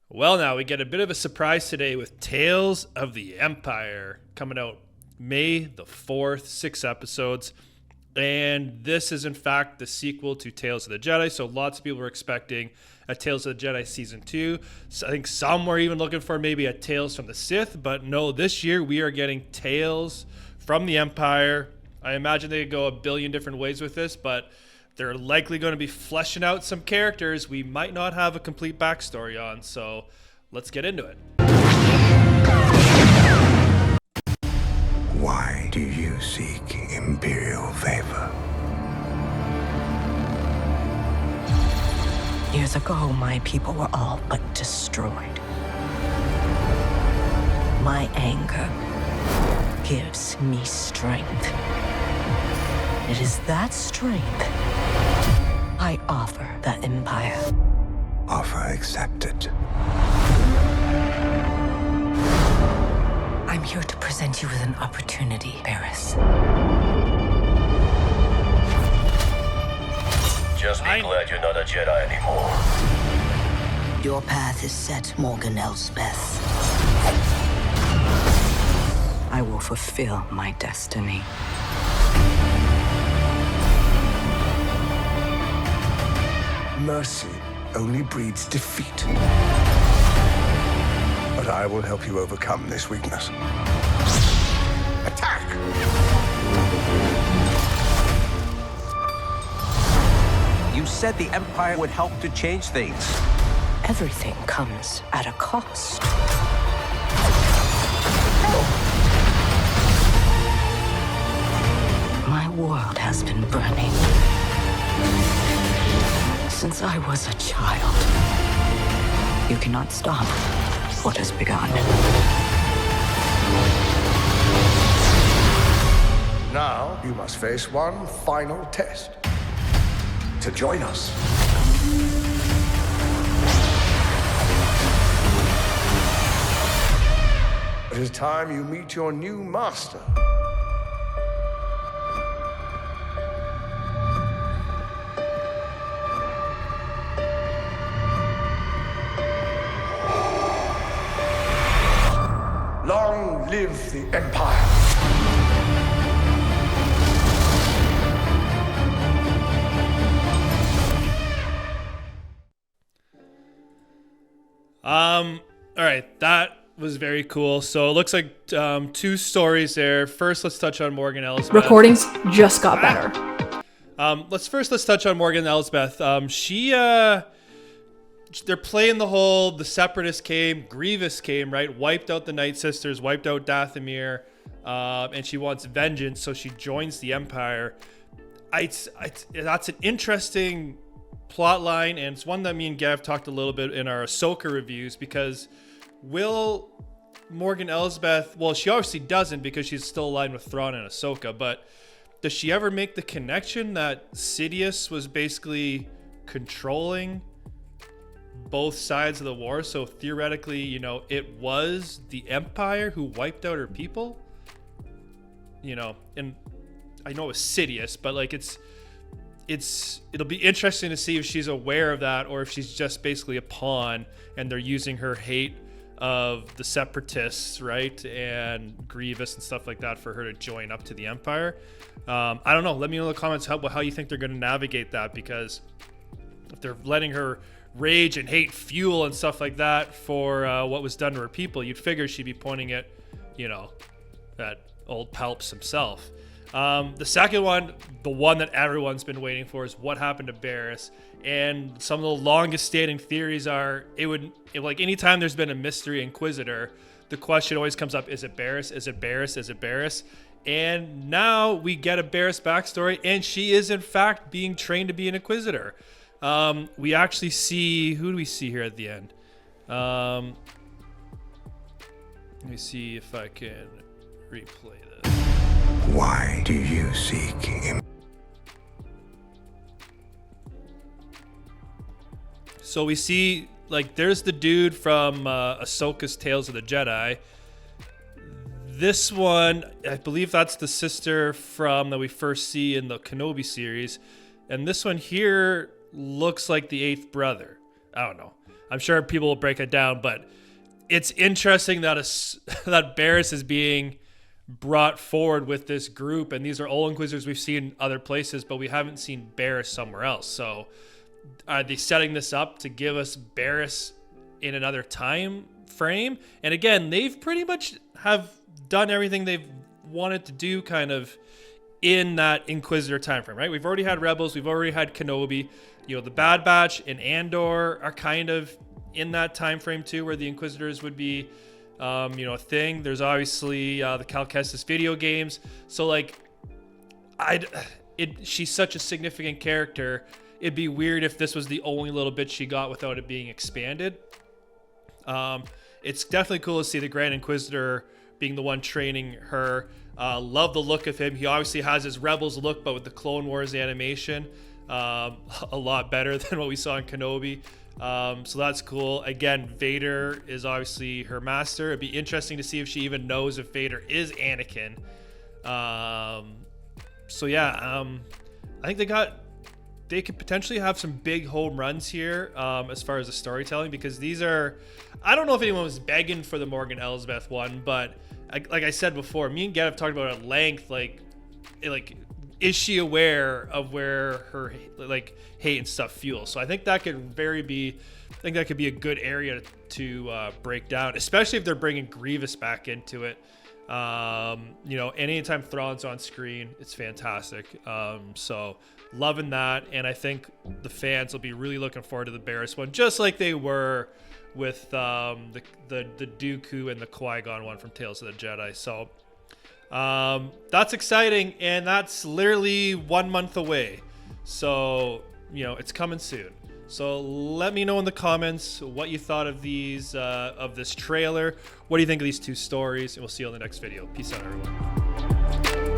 Well, now we get a bit of a surprise today with Tales of the Empire coming out May the 4th, 6 episodes. And this is, in fact, the sequel to Tales of the Jedi. So lots of people were expecting a Tales of the Jedi Season 2. So I think some were even looking for maybe a Tales from the Sith. But no, this year we are getting Tales from the Empire. I imagine they could go a billion different ways with this, but they're likely going to be fleshing out some characters we might not have a complete backstory on. So let's get into it. Why do you seek Imperial favor? Years ago, my people were all but destroyed. My anger gives me strength. It is that strength I offer the Empire. Offer accepted. I'm here to present you with an opportunity, Barriss. Just be glad you're not a Jedi anymore. Your path is set, Morgan Elsbeth. I will fulfill my destiny. Mercy only breeds defeat. But I will help you overcome this weakness. Attack! You said the Empire would help to change things. Everything comes at a cost. My world has been burning since I was a child. You cannot stop what has begun. Now you must face one final test. To join us. It is time you meet your new master. Long live the Empire! All right, that was very cool. So it looks like two stories there. First, let's touch on Morgan Elsbeth. Recordings just got better. Let's touch on Morgan Elsbeth. They're playing the Separatists came, Grievous came, right? Wiped out the Night Sisters, wiped out Dathomir, and she wants vengeance, so she joins the Empire. That's an interesting plot line, and it's one that me and Gav talked a little bit in our Ahsoka reviews, because will Morgan Elsbeth, well, she obviously doesn't because she's still aligned with Thrawn and Ahsoka, but does she ever make the connection that Sidious was basically controlling both sides of the war? So theoretically, it was the Empire who wiped out her people, and I know it was Sidious, but like it'll be interesting to see if she's aware of that or if she's just basically a pawn and they're using her hate of the Separatists, right, and Grievous and stuff like that for her to join up to the Empire. I don't know. Let me know in the comments how you think they're going to navigate that, because if they're letting her rage and hate fuel and stuff like that for what was done to her people, you'd figure she'd be pointing at, that old Palps himself. The second one, the one that everyone's been waiting for, is what happened to Barriss. And some of the longest standing theories are like anytime there's been a mystery Inquisitor, the question always comes up, is it Barriss? Is it Barriss? Is it Barriss? And now we get a Barriss backstory, and she is in fact being trained to be an Inquisitor. We actually see, who do we see here at the end? Let me see if I can replay this. Why do you seek him? So we see, like, there's the dude from Ahsoka's Tales of the Jedi. this one, I believe that's the sister from that we first see in the Kenobi series. And this one here looks like the 8th brother. I don't know. I'm sure people will break it down, but it's interesting that that Barriss is being brought forward with this group, and these are all Inquisitors we've seen other places, but we haven't seen Barriss somewhere else. So are they setting this up to give us Barriss in another time frame? And again, they've pretty much have done everything they've wanted to do kind of in that Inquisitor time frame, right? We've already had Rebels, we've already had Kenobi. You know, the Bad Batch and Andor are kind of in that time frame too, where the Inquisitors would be a thing. There's obviously the Cal Kestis video games. So like, she's such a significant character. It'd be weird if this was the only little bit she got without it being expanded. It's definitely cool to see the Grand Inquisitor being the one training her. Love the look of him. He obviously has his Rebels look, but with the Clone Wars animation, a lot better than what we saw in Kenobi. So that's cool. Again, Vader is obviously her master. It'd be interesting to see if she even knows if Vader is Anakin. I think they could potentially have some big home runs here as far as the storytelling, because these are, I don't know if anyone was begging for the Morgan Elsbeth one, but like I said before, me and Gad have talked about it at length, like is she aware of where her hate and stuff fuels? So I think that could be a good area to break down, especially if they're bringing Grievous back into it. Anytime Thrawn's on screen, it's fantastic. So loving that, and I think the fans will be really looking forward to the Barriss one, just like they were with the Dooku and the Qui-Gon one from Tales of the Jedi. So that's exciting, and that's literally 1 month away. So it's coming soon. So let me know in the comments what you thought of of this trailer. What do you think of these two stories? And we'll see you on the next video. Peace out, everyone.